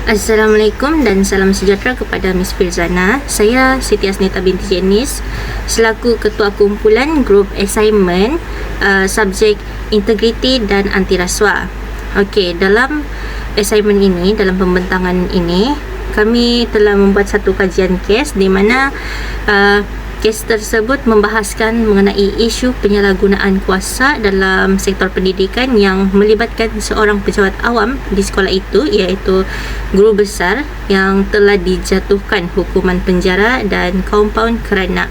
Assalamualaikum dan salam sejahtera kepada Miss Firzana. Saya Siti Asnita binti Jenis selaku Ketua Kumpulan Grup Assignment subjek Integriti dan Anti Rasuah. Okey, dalam assignment ini, dalam pembentangan ini, kami telah membuat satu kajian kes di mana kes tersebut membahaskan mengenai isu penyalahgunaan kuasa dalam sektor pendidikan yang melibatkan seorang pejabat awam di sekolah itu, iaitu guru besar yang telah dijatuhkan hukuman penjara dan kompaun kerana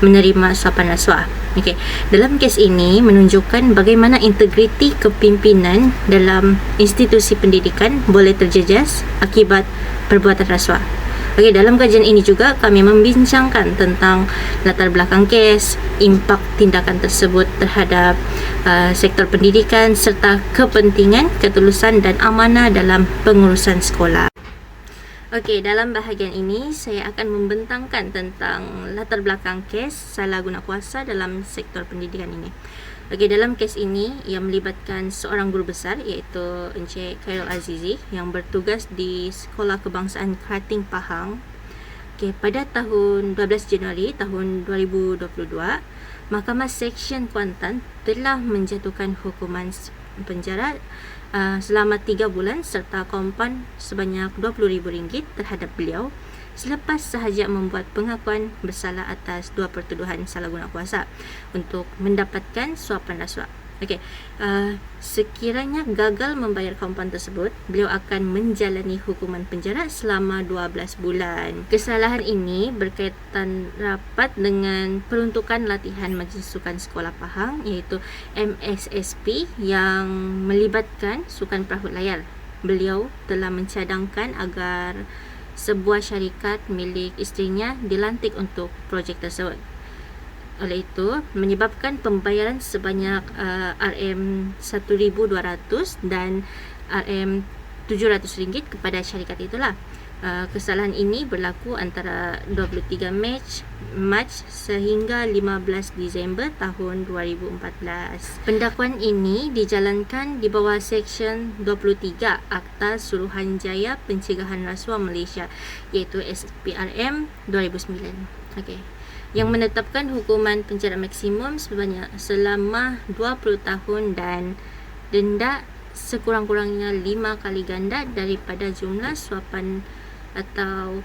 menerima suapan rasuah. Okey, dalam kes ini menunjukkan bagaimana integriti kepimpinan dalam institusi pendidikan boleh terjejas akibat perbuatan rasuah. Okey, dalam kajian ini juga kami membincangkan tentang latar belakang kes, impak tindakan tersebut terhadap sektor pendidikan serta kepentingan, ketulusan dan amanah dalam pengurusan sekolah. Okey, dalam bahagian ini saya akan membentangkan tentang latar belakang kes salah guna kuasa dalam sektor pendidikan ini. Okey, dalam kes ini ia melibatkan seorang guru besar iaitu Encik Khairul Azizi yang bertugas di Sekolah Kebangsaan Krating Pahang. Okey, pada tahun 12 Januari tahun 2022, Mahkamah Seksyen Kuantan telah menjatuhkan hukuman penjara selama 3 bulan serta kompaun sebanyak RM20,000 terhadap beliau selepas sahaja membuat pengakuan bersalah atas 2 pertuduhan salah guna kuasa untuk mendapatkan suapan rasuah. Okey, sekiranya gagal membayar kompaun tersebut, beliau akan menjalani hukuman penjara selama 12 bulan. Kesalahan ini berkaitan rapat dengan peruntukan latihan Majlis Sukan Sekolah Pahang iaitu MSSP yang melibatkan sukan perahu layar. Beliau telah mencadangkan agar sebuah syarikat milik isterinya dilantik untuk projek tersebut. Oleh itu, menyebabkan pembayaran sebanyak RM1,200 dan RM700 kepada syarikat itulah. Kesalahan ini berlaku antara 23 Mac sehingga 15 Disember tahun 2014. Pendakwaan ini dijalankan di bawah Seksyen 23 Akta Suruhanjaya Pencegahan Rasuah Malaysia iaitu SPRM 2009. Okey, yang menetapkan hukuman penjara maksimum selama 20 tahun dan denda sekurang-kurangnya 5 kali ganda daripada jumlah suapan atau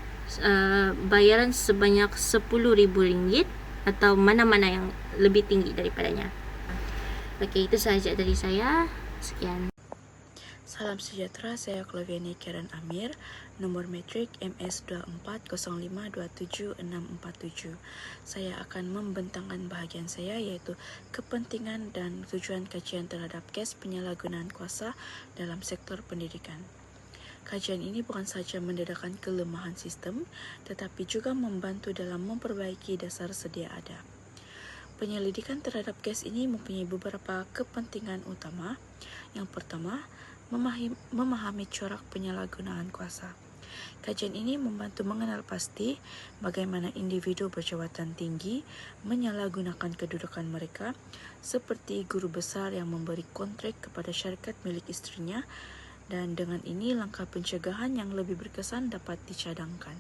bayaran sebanyak RM10,000 atau mana-mana yang lebih tinggi daripadanya. Okey, itu sahaja dari saya. Sekian. Salam sejahtera, saya Claviani Karen Amir, nomor metrik MS24052767. Saya akan membentangkan bahagian saya iaitu kepentingan dan tujuan kajian terhadap kes penyalahgunaan kuasa dalam sektor pendidikan. Kajian ini bukan sahaja mendedahkan kelemahan sistem, tetapi juga membantu dalam memperbaiki dasar sedia ada. Penyelidikan terhadap kes ini mempunyai beberapa kepentingan utama. Yang pertama, memahami corak penyalahgunaan kuasa. Kajian ini membantu mengenal pasti bagaimana individu berjawatan tinggi menyalahgunakan kedudukan mereka seperti guru besar yang memberi kontrak kepada syarikat milik isterinya, dan dengan ini langkah pencegahan yang lebih berkesan dapat dicadangkan.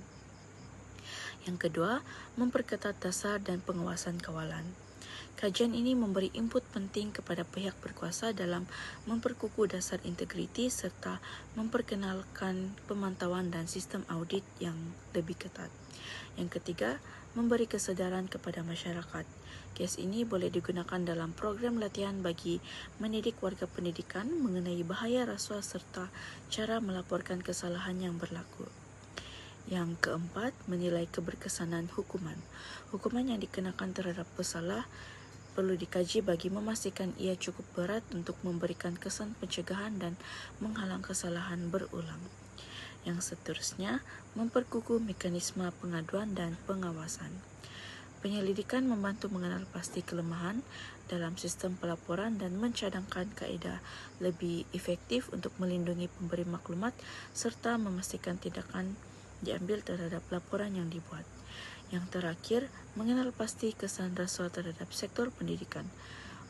Yang kedua, memperketat dasar dan pengawasan kawalan. Kajian ini memberi input penting kepada pihak berkuasa dalam memperkukuh dasar integriti serta memperkenalkan pemantauan dan sistem audit yang lebih ketat. Yang ketiga, memberi kesedaran kepada masyarakat. Kes ini boleh digunakan dalam program latihan bagi mendidik warga pendidikan mengenai bahaya rasuah serta cara melaporkan kesalahan yang berlaku. Yang keempat, menilai keberkesanan hukuman. Hukuman yang dikenakan terhadap pesalah perlu dikaji bagi memastikan ia cukup berat untuk memberikan kesan pencegahan dan menghalang kesalahan berulang. Yang seterusnya, memperkukuh mekanisme pengaduan dan pengawasan. Penyelidikan membantu mengenal pasti kelemahan dalam sistem pelaporan dan mencadangkan kaedah lebih efektif untuk melindungi pemberi maklumat serta memastikan tindakan diambil terhadap laporan yang dibuat. Yang terakhir, mengenal pasti kesan rasuah terhadap sektor pendidikan.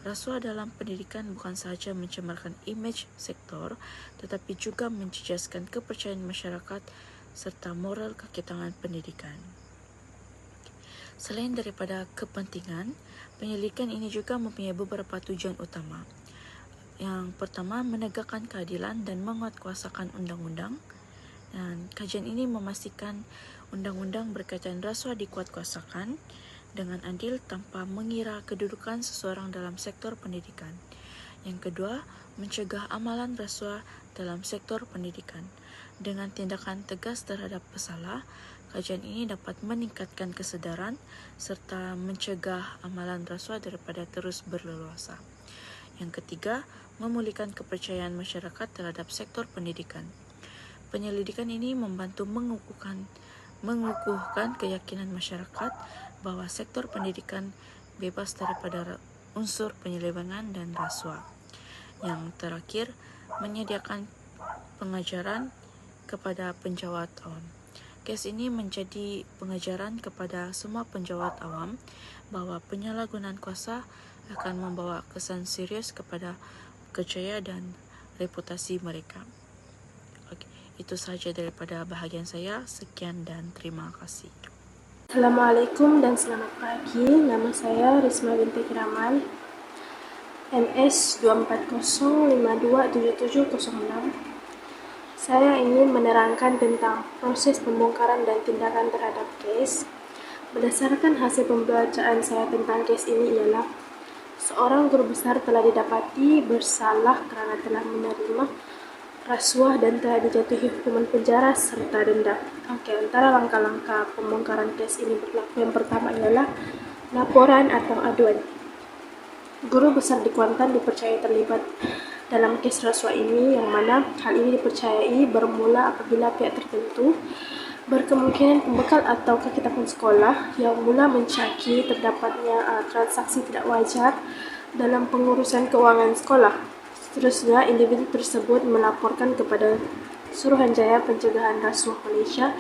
Rasuah dalam pendidikan bukan sahaja mencemarkan imej sektor, tetapi juga menjejaskan kepercayaan masyarakat serta moral kaki tangan pendidikan. Selain daripada kepentingan, penyelidikan ini juga mempunyai beberapa tujuan utama. Yang pertama, menegakkan keadilan dan menguatkuasakan undang-undang. Dan kajian ini memastikan undang-undang berkaitan rasuah dikuatkuasakan dengan adil tanpa mengira kedudukan seseorang dalam sektor pendidikan. Yang kedua, mencegah amalan rasuah dalam sektor pendidikan. Dengan tindakan tegas terhadap pesalah, kajian ini dapat meningkatkan kesedaran serta mencegah amalan rasuah daripada terus berleluasa. Yang ketiga, memulihkan kepercayaan masyarakat terhadap sektor pendidikan. Penyelidikan ini membantu mengukuhkan keyakinan masyarakat bahwa sektor pendidikan bebas daripada unsur penyelewengan dan rasuah. Yang terakhir, menyediakan pengajaran kepada penjawat awam. Kes ini menjadi pengajaran kepada semua penjawat awam bahawa penyalahgunaan kuasa akan membawa kesan serius kepada kerjaya dan reputasi mereka. Okey, itu sahaja daripada bahagian saya. Sekian dan terima kasih. Assalamualaikum dan selamat pagi. Nama saya Risma binti Kiraman, MS 240527706. Saya ingin menerangkan tentang proses pembongkaran dan tindakan terhadap kes. Berdasarkan hasil pembacaan saya tentang kes ini ialah seorang guru besar telah didapati bersalah kerana telah menerima rasuah dan telah dijatuhi hukuman penjara serta denda. Antara langkah-langkah pembongkaran kes ini berlaku. Yang pertama ialah laporan atau aduan. Guru besar di Kuantan dipercayai terlibat dalam kes rasuah ini, yang mana hal ini dipercayai bermula apabila pihak tertentu berkemungkinan pembekal atau kaki tangan sekolah yang mula mencaki terdapatnya transaksi tidak wajar dalam pengurusan keuangan sekolah. Seterusnya, individu tersebut melaporkan kepada Suruhanjaya Pencegahan Rasuah Malaysia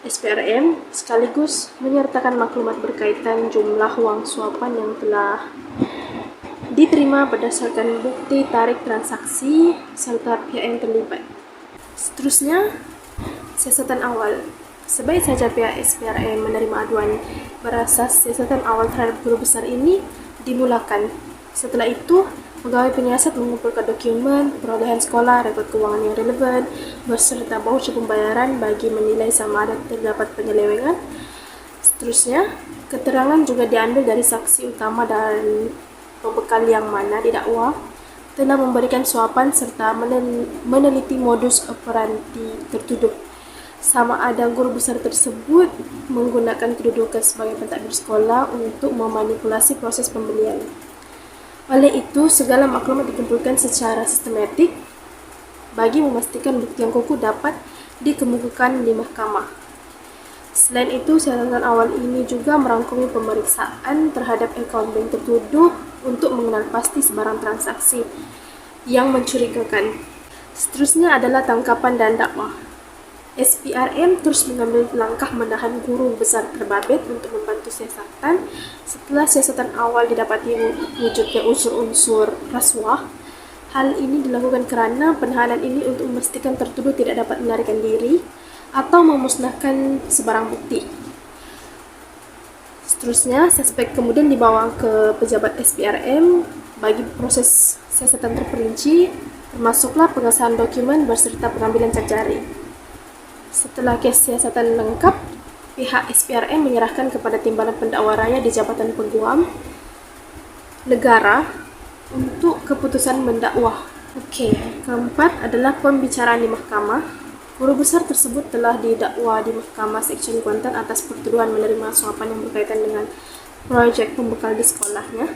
SPRM sekaligus menyertakan maklumat berkaitan jumlah wang suapan yang telah diterima berdasarkan bukti tarik transaksi serta pihak yang terlibat. Seterusnya, siasatan awal. Sebaik saja pihak SPRM menerima aduan berasas siasatan awal terhadap guru besar ini dimulakan. Setelah itu, pegawai penyiasat mengumpulkan dokumen perolehan sekolah, rekod keuangan yang relevan beserta voucher pembayaran bagi menilai sama ada terdapat penyelewengan. Seterusnya, keterangan juga diambil dari saksi utama dan pembekal yang mana didakwa telah memberikan suapan serta meneliti modus operandi tertuduh, sama ada guru besar tersebut menggunakan kedudukan sebagai pentadbir sekolah untuk memanipulasi proses pembelian. Oleh itu, segala maklumat dikumpulkan secara sistematik bagi memastikan bukti yang kukuh dapat dikemukakan di mahkamah. Selain itu, siasatan awal ini juga merangkumi pemeriksaan terhadap akaun bank tertuduh untuk mengenal pasti sebarang transaksi yang mencurigakan. Seterusnya adalah tangkapan dan dakwah. SPRM terus mengambil langkah menahan guru besar terbabit untuk membantu siasatan. Setelah siasatan awal didapati wujudnya unsur-unsur rasuah, hal ini dilakukan kerana penahanan ini untuk memastikan tertuduh tidak dapat melarikan diri atau memusnahkan sebarang bukti. Seterusnya, suspek kemudian dibawa ke pejabat SPRM bagi proses siasatan terperinci, termasuklah pengesahan dokumen beserta pengambilan cap jari. Setelah kes siasatan lengkap, pihak SPRM menyerahkan kepada Timbalan Pendakwa Raya di Jabatan Peguam Negara untuk keputusan mendakwah. Keempat adalah pembicaraan di mahkamah. Guru besar tersebut telah didakwa di Mahkamah Seksyen Kuantan atas pertuduhan menerima suapan yang berkaitan dengan projek pembekal di sekolahnya.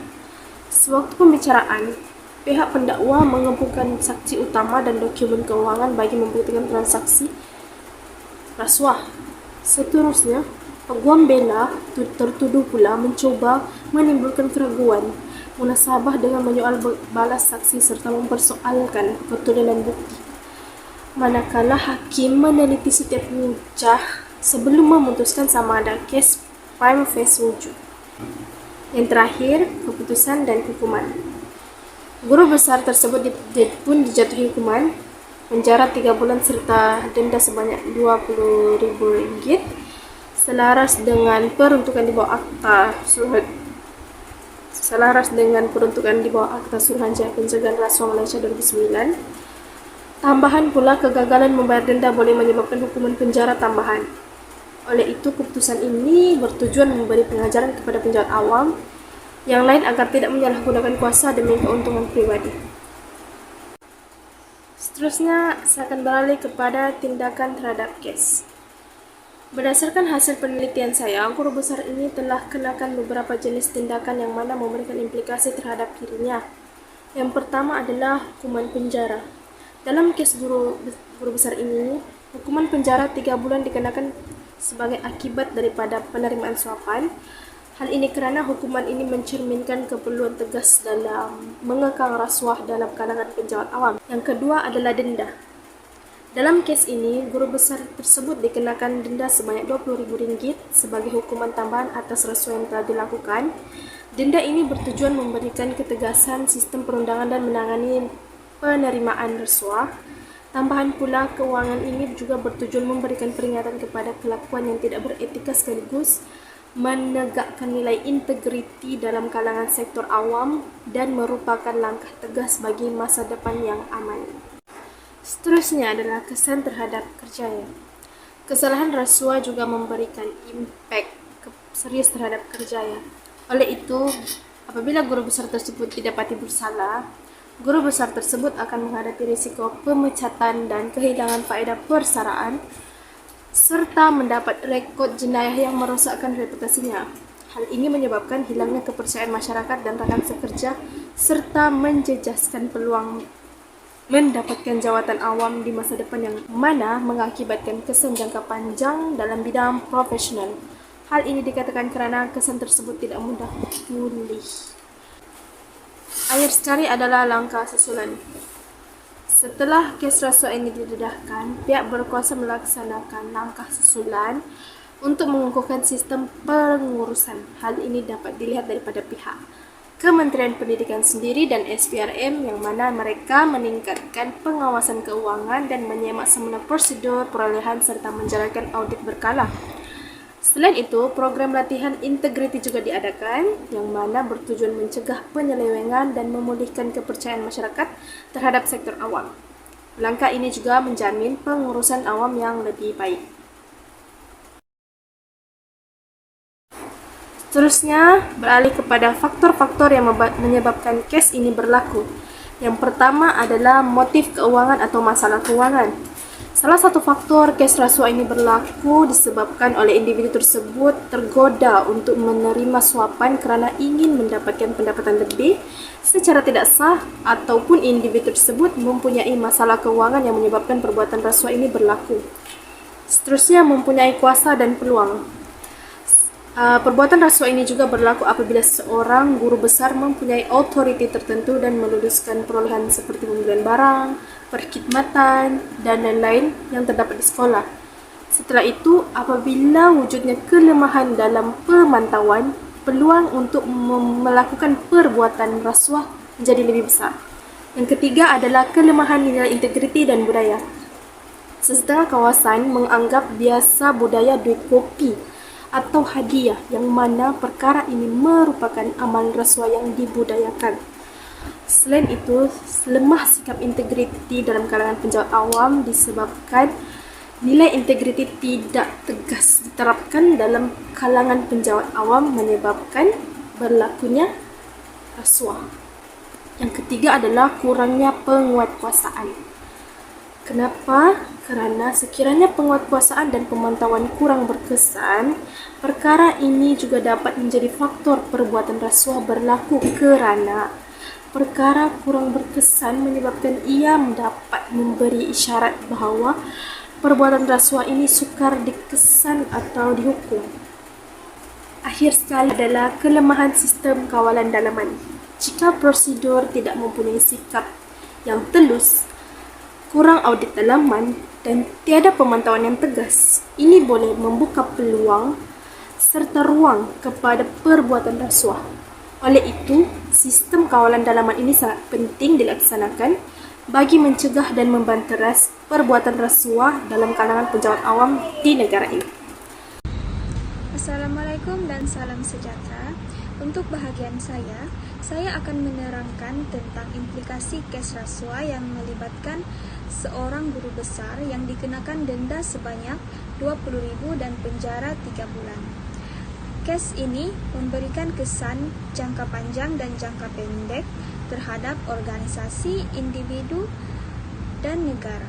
Sewaktu pembicaraan, pihak pendakwa mengumpulkan saksi utama dan dokumen keuangan bagi membuktikan transaksi rasuah. Seterusnya, peguam bela tertuduh pula mencuba menimbulkan keraguan munasabah dengan menyoal balas saksi serta mempersoalkan keturunan bukti. Manakala hakim meneliti setiap hujah sebelum memutuskan sama ada kes prima facie wujud. Yang terakhir, keputusan dan hukuman. Guru besar tersebut pun dijatuhi hukuman penjara 3 bulan serta denda sebanyak Rp20.000 selaras dengan peruntukan di bawah akta Suruhanjaya Pencegahan Rasuah Malaysia 2009. Tambahan pula, kegagalan membayar denda boleh menyebabkan hukuman penjara tambahan. Oleh itu, keputusan ini bertujuan memberi pengajaran kepada penjahat awam yang lain agar tidak menyalahgunakan kuasa demi keuntungan pribadi. Seterusnya, saya akan beralih kepada tindakan terhadap kes. Berdasarkan hasil penelitian saya, guru besar ini telah kenakan beberapa jenis tindakan yang mana memberikan implikasi terhadap dirinya. Yang pertama adalah hukuman penjara. Dalam kes guru besar ini, hukuman penjara 3 bulan dikenakan sebagai akibat daripada penerimaan suapan. Hal ini kerana hukuman ini mencerminkan keperluan tegas dalam mengekang rasuah dalam kalangan penjawat awam. Yang kedua adalah denda. Dalam kes ini, guru besar tersebut dikenakan denda sebanyak Rp20.000 sebagai hukuman tambahan atas rasuah yang telah dilakukan. Denda ini bertujuan memberikan ketegasan sistem perundangan dan menangani penerimaan rasuah. Tambahan pula, keuangan ini juga bertujuan memberikan peringatan kepada kelakuan yang tidak beretika sekaligus menegakkan nilai integriti dalam kalangan sektor awam dan merupakan langkah tegas bagi masa depan yang aman. Seterusnya adalah kesan terhadap kerjaya. Kesalahan rasuah juga memberikan impak serius terhadap kerjaya. Oleh itu, apabila guru besar tersebut didapati bersalah, guru besar tersebut akan menghadapi risiko pemecatan dan kehilangan faedah persaraan serta mendapat rekod jenayah yang merosakkan reputasinya. Hal ini menyebabkan hilangnya kepercayaan masyarakat dan rakan sekerja serta menjejaskan peluang mendapatkan jawatan awam di masa depan yang mana mengakibatkan kesan jangka panjang dalam bidang profesional. Hal ini dikatakan kerana kesan tersebut tidak mudah pulih. Akhir sekali adalah langkah susulan. Setelah kes rasuah ini didedahkan, pihak berkuasa melaksanakan langkah susulan untuk mengukuhkan sistem pengurusan. Hal ini dapat dilihat daripada pihak Kementerian Pendidikan sendiri dan SPRM yang mana mereka meningkatkan pengawasan keuangan dan menyemak semula prosedur perolehan serta menjalankan audit berkala. Selain itu, program latihan integriti juga diadakan yang mana bertujuan mencegah penyelewengan dan memulihkan kepercayaan masyarakat terhadap sektor awam. Langkah ini juga menjamin pengurusan awam yang lebih baik. Seterusnya, beralih kepada faktor-faktor yang menyebabkan kes ini berlaku. Yang pertama adalah motif keuangan atau masalah keuangan. Salah satu faktor kes rasuah ini berlaku disebabkan oleh individu tersebut tergoda untuk menerima suapan kerana ingin mendapatkan pendapatan lebih secara tidak sah ataupun individu tersebut mempunyai masalah keuangan yang menyebabkan perbuatan rasuah ini berlaku. Seterusnya, mempunyai kuasa dan peluang. Perbuatan rasuah ini juga berlaku apabila seorang guru besar mempunyai otoriti tertentu dan meluluskan perolehan seperti pembelian barang, perkhidmatan, dan lain-lain yang terdapat di sekolah. Setelah itu, apabila wujudnya kelemahan dalam pemantauan, peluang untuk melakukan perbuatan rasuah menjadi lebih besar. Yang ketiga adalah kelemahan nilai integriti dan budaya. Sesetengah kawasan menganggap biasa budaya duit kopi atau hadiah yang mana perkara ini merupakan amal rasuah yang dibudayakan. Selain itu, lemah sikap integriti dalam kalangan penjawat awam disebabkan nilai integriti tidak tegas diterapkan dalam kalangan penjawat awam menyebabkan berlakunya rasuah. Yang ketiga adalah kurangnya penguatkuasaan. Kenapa? Kerana sekiranya penguatkuasaan dan pemantauan kurang berkesan, perkara ini juga dapat menjadi faktor perbuatan rasuah berlaku kerana perkara kurang berkesan menyebabkan ia dapat memberi isyarat bahawa perbuatan rasuah ini sukar dikesan atau dihukum. Akhir sekali adalah kelemahan sistem kawalan dalaman. Jika prosedur tidak mempunyai sikap yang telus, kurang audit dalaman dan tiada pemantauan yang tegas, ini boleh membuka peluang serta ruang kepada perbuatan rasuah. Oleh itu, sistem kawalan dalaman ini sangat penting dilaksanakan bagi mencegah dan membanteras perbuatan rasuah dalam kalangan pejabat awam di negara ini. Assalamualaikum dan salam sejahtera. Untuk bahagian saya akan menerangkan tentang implikasi kes rasuah yang melibatkan seorang guru besar yang dikenakan denda sebanyak 20.000 dan penjara 3 bulan. Kes ini memberikan kesan jangka panjang dan jangka pendek terhadap organisasi, individu, dan negara.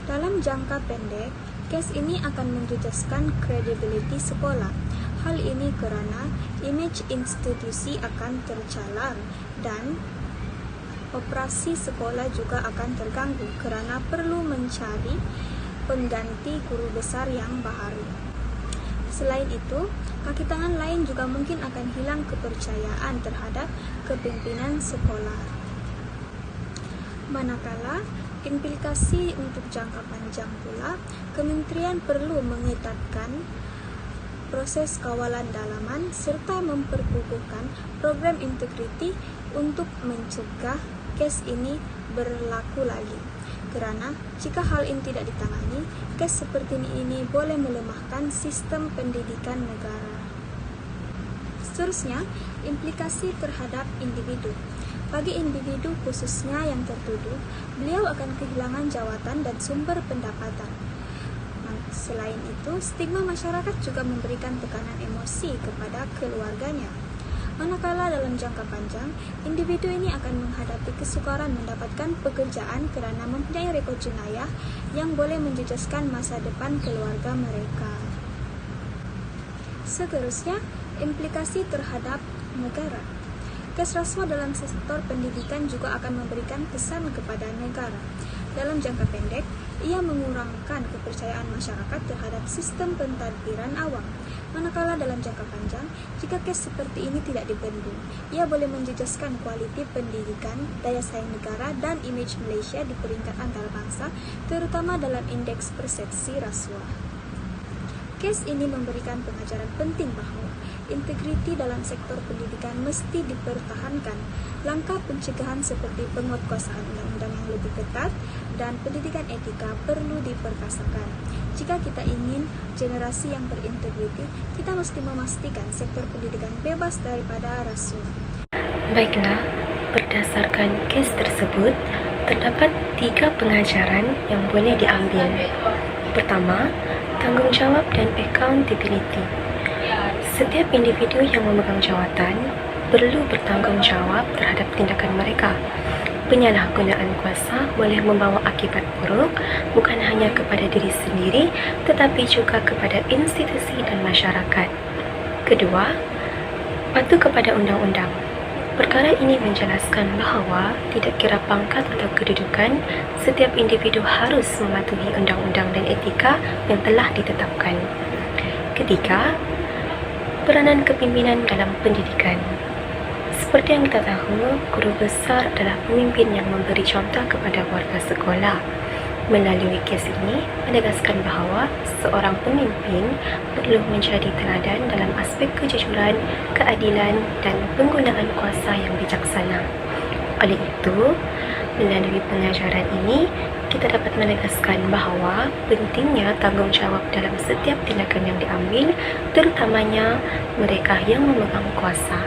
Dalam jangka pendek, kes ini akan menjejaskan kredibiliti sekolah. Hal ini kerana imej institusi akan tercalar dan operasi sekolah juga akan terganggu kerana perlu mencari pengganti guru besar yang baharu. Selain itu, kaki tangan lain juga mungkin akan hilang kepercayaan terhadap kepimpinan sekolah. Manakala implikasi untuk jangka panjang pula, kementerian perlu mengetatkan proses kawalan dalaman serta memperkukuhkan program integriti untuk mencegah kes ini berlaku lagi. Kerana jika hal ini tidak ditangani, kes seperti ini boleh melemahkan sistem pendidikan negara. Seterusnya, implikasi terhadap individu. Bagi individu khususnya yang tertuduh, beliau akan kehilangan jawatan dan sumber pendapatan. Selain itu, stigma masyarakat juga memberikan tekanan emosi kepada keluarganya. Manakala dalam jangka panjang, individu ini akan menghadapi kesukaran mendapatkan pekerjaan kerana mempunyai rekod jenayah yang boleh menjejaskan masa depan keluarga mereka. Seterusnya, implikasi terhadap negara. Kes rasuah dalam sektor pendidikan juga akan memberikan kesan kepada negara. Dalam jangka pendek, ia mengurangkan kepercayaan masyarakat terhadap sistem pentadbiran awam. Manakala dalam jangka panjang, jika kes seperti ini tidak dibendung, ia boleh menjejaskan kualiti pendidikan, daya saing negara dan imej Malaysia di peringkat antarabangsa, terutama dalam indeks persepsi rasuah. Kes ini memberikan pengajaran penting bahawa integriti dalam sektor pendidikan mesti dipertahankan. Langkah pencegahan seperti penguatkuasaan undang-undang yang lebih ketat dan pendidikan etika perlu diperkasakan. Jika kita ingin generasi yang berintegriti, kita mesti memastikan sektor pendidikan bebas daripada rasuah. Baiklah, berdasarkan kes tersebut, terdapat 3 pengajaran yang boleh diambil. Pertama, tanggungjawab dan accountability. Setiap individu yang memegang jawatan perlu bertanggungjawab terhadap tindakan mereka. Penyalahgunaan kuasa boleh membawa akibat buruk bukan hanya kepada diri sendiri tetapi juga kepada institusi dan masyarakat. Kedua, patuh kepada undang-undang. Perkara ini menjelaskan bahawa tidak kira pangkat atau kedudukan, setiap individu harus mematuhi undang-undang dan etika yang telah ditetapkan. Ketiga, peranan kepimpinan dalam pendidikan. Seperti yang kita tahu, guru besar adalah pemimpin yang memberi contoh kepada warga sekolah. Melalui kes ini, menegaskan bahawa seorang pemimpin perlu menjadi teladan dalam aspek kejujuran, keadilan dan penggunaan kuasa yang bijaksana. Oleh itu, melalui pengajaran ini, kita dapat menegaskan bahawa pentingnya tanggungjawab dalam setiap tindakan yang diambil, terutamanya mereka yang memegang kuasa.